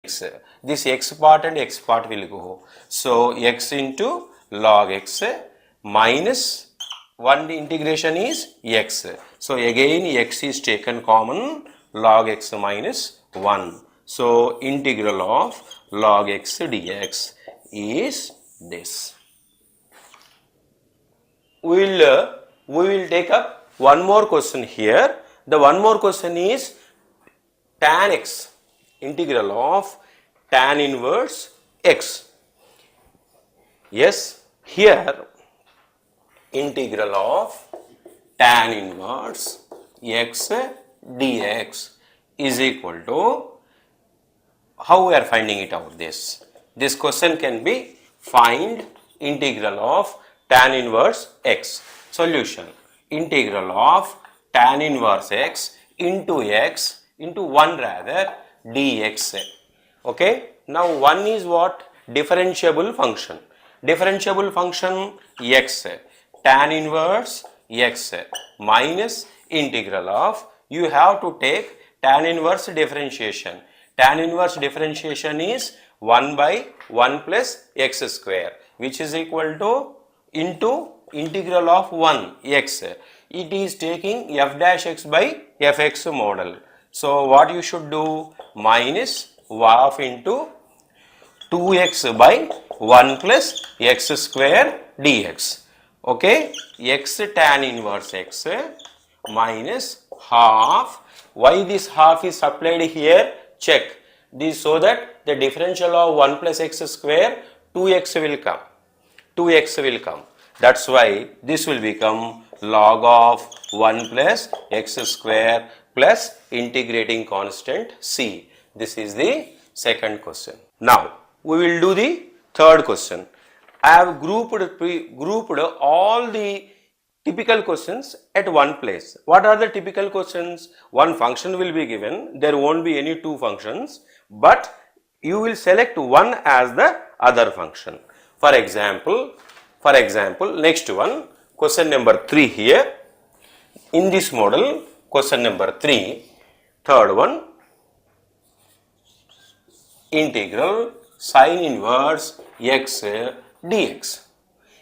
x. This x part and x part will go. So x into log x minus 1 integration is x. So again x is taken common, log x minus 1. So integral of log x dx is this. We will take up one more question here. The one more question is tan x, integral of tan inverse x. Yes, here integral of tan inverse x dx is equal to, how we are finding it out this? This question can be find integral of tan inverse x. Solution, integral of tan inverse x into 1 rather dx. Okay, now 1 is what? Differentiable function. Differentiable function x, tan inverse x minus integral of, you have to take tan inverse differentiation. Tan inverse differentiation is 1 by 1 plus x square, which is equal to into integral of 1 x. It is taking f dash x by fx model. So what you should do? Minus half into 2x by 1 plus x square dx. Okay, x tan inverse x minus half. Why this half is supplied here? Check this, so that the differential of 1 plus x square, 2x will come. 2x will come. That's why this will become log of 1 plus x square plus integrating constant c. This is the second question. Now we will do the third question. I have grouped all the typical questions at one place. What are the typical questions? One function will be given. There won't be any two functions, but you will select one as the other function. For example, next one, question number 3 here. In this model, question number 3, third one, integral sin inverse x dx.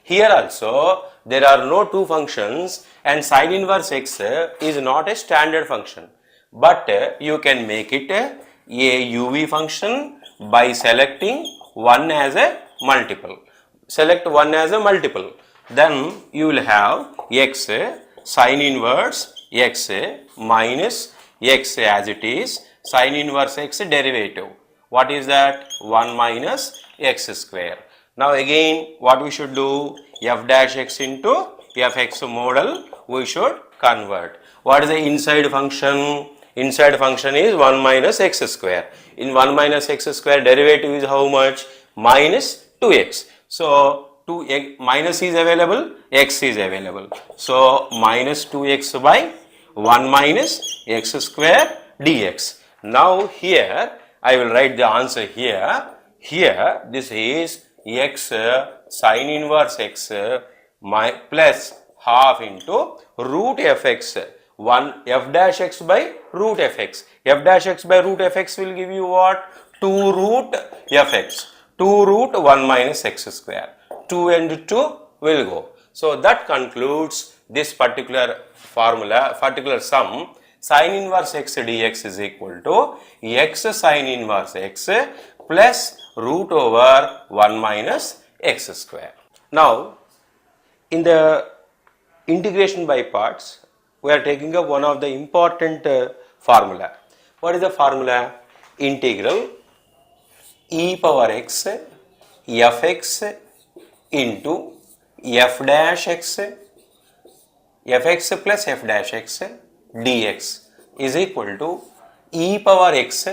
Here also there are no two functions, and sin inverse x is not a standard function, but you can make it a uv function by selecting one as a multiple. Select one as a multiple, then you will have x sin inverse x minus x as it is, sin inverse x derivative. What is that? 1 minus x square. Now again what we should do? F dash x into fx model we should convert. What is the inside function? Inside function is 1 minus x square. In 1 minus x square, derivative is how much? Minus 2x. So minus is available, x is available. So minus 2x by 1 minus x square dx. Now here I will write the answer here. Here this is x sin inverse x plus half into root fx, 1 f dash x by root fx. F dash x by root fx will give you what? 2 root fx. 2 root 1 minus x square. 2 and 2 will go. So that concludes this particular formula, particular sum. Sin inverse x dx is equal to x sin inverse x plus root over 1 minus x square. Now in the integration by parts, we are taking up one of the important formula. What is the formula? Integral e power x fx into f dash x fx plus f dash x dx is equal to e power x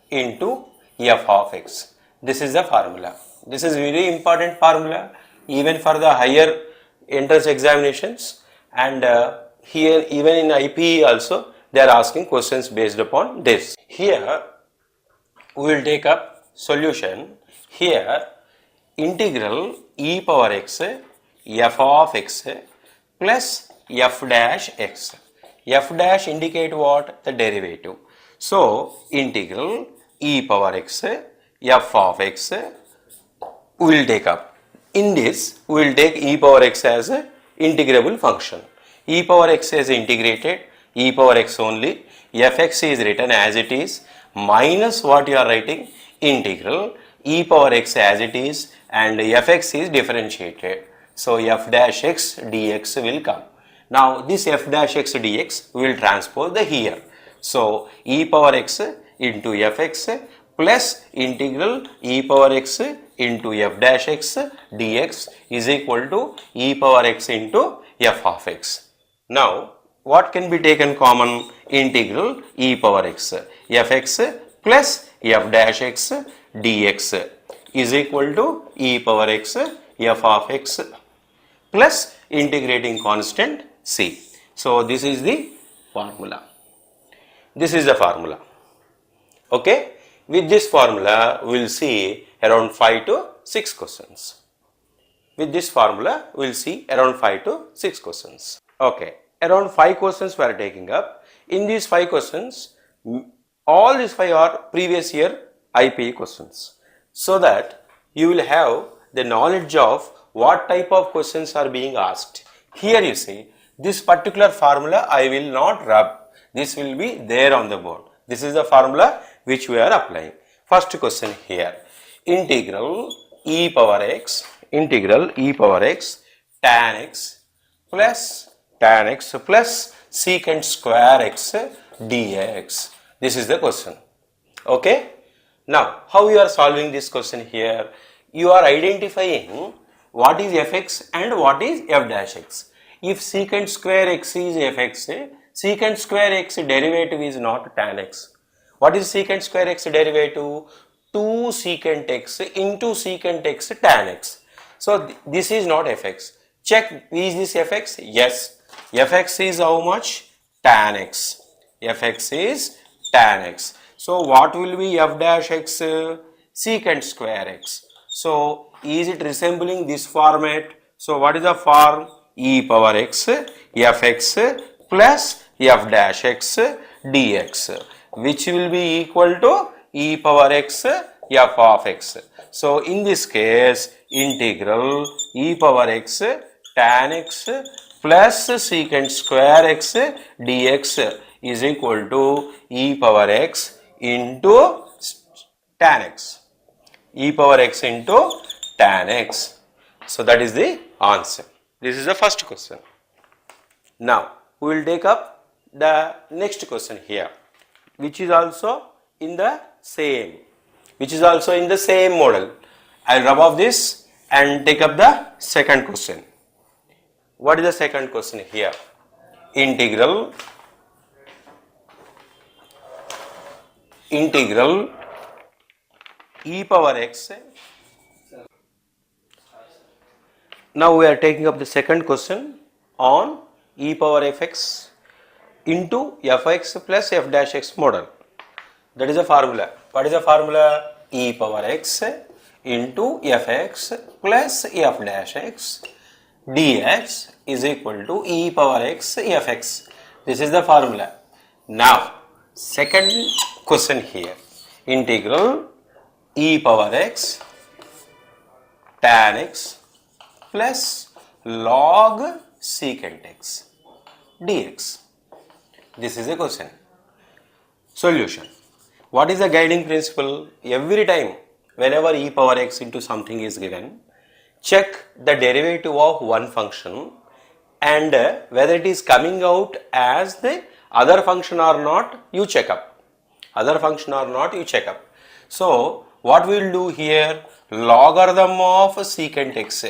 into f of x. This is the formula. This is very important formula even for the higher entrance examinations, and here even in IPE also they are asking questions based upon this. Here we will take up solution. Here integral e power x f of x plus f dash x. F dash indicate what? The derivative. So integral e power x, f of x we will take up. In this, we will take e power x as a integrable function. E power x is integrated, e power x only, fx is written as it is, minus what you are writing, integral, e power x as it is, and fx is differentiated. So, f dash x dx will come. Now, this f dash x dx we will transpose the here. So, e power x into fx plus integral e power x into f dash x dx is equal to e power x into f of x. Now, what can be taken common? Integral e power x fx plus f dash x dx is equal to e power x f of x plus integrating constant c. So, this is the formula. This is the formula. Okay. With this formula, we will see around 5 to 6 questions. With this formula, we will see around 5 to 6 questions. Okay. Around 5 questions we are taking up. In these 5 questions, all these 5 are previous year IPA questions. So that you will have the knowledge of what type of questions are being asked. Here you see, this particular formula I will not rub. This will be there on the board. This is the formula which we are applying. First question here, integral e power x tan x plus secant square x dx. This is the question. Okay. Now, how you are solving this question here? You are identifying what is fx and what is f dash x. If secant square x is fx, secant square x derivative is not tan x. What is secant square x derivative? 2 secant x into secant x tan x. So, this is not fx. Check, is this fx? Yes. Fx is how much? Tan x. Fx is tan x. So, what will be f dash x? Secant square x. So, is it resembling this format? So, what is the form? E power x fx plus f dash x dx, which will be equal to e power x f of x. So, in this case, integral e power x tan x plus secant square x dx is equal to e power x into tan x. E power x into tan x. So, that is the answer. This is the first question. Now, we will take up the next question here, which is also in the same model. I will rub off this and take up the second question. What is the second question here? Integral e power x. Now we are taking up the second question on e power fx into fx plus f dash x model. That is the formula. What is the formula? E power x into fx plus f dash x dx is equal to e power x fx. This is the formula. Now, second question here, integral e power x tan x plus log secant x dx. This is a question. Solution. What is the guiding principle? Every time whenever e power x into something is given, check the derivative of one function and whether it is coming out as the other function or not, you check up. So, what we will do here? Logarithm of secant x.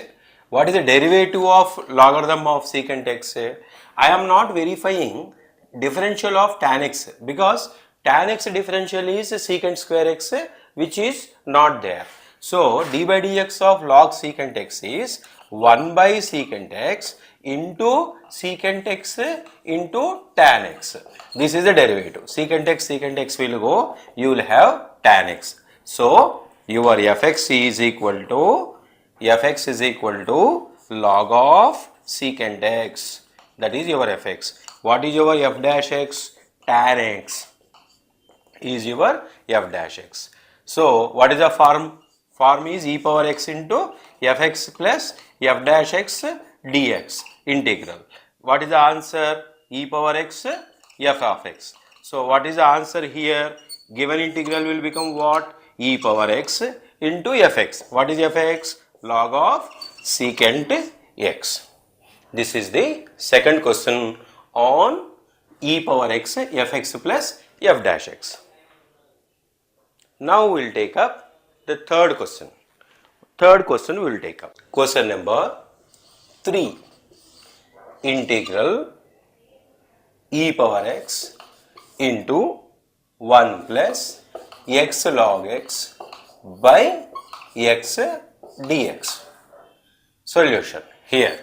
What is the derivative of logarithm of secant x? I am not verifying differential of tan x because tan x differential is secant square x, which is not there. So, d by dx of log secant x is 1 by secant x into secant x into tan x. This is the derivative. Secant x will go, you will have tan x. So, your fx is equal to log of secant x. That is your fx. What is your f dash x? Tan x. is your f dash x. So what is the form? Form is e power x into fx plus f dash x dx integral. What is the answer? E power x f of x. So what is the answer here? Given integral will become what? E power x into fx. What is fx? Log of secant x. This is the second question on e power x fx plus f dash x. Now we will take up the third question. Third question we will take up. Question number 3. Integral e power x into 1 plus x log x by x dx. Solution. Here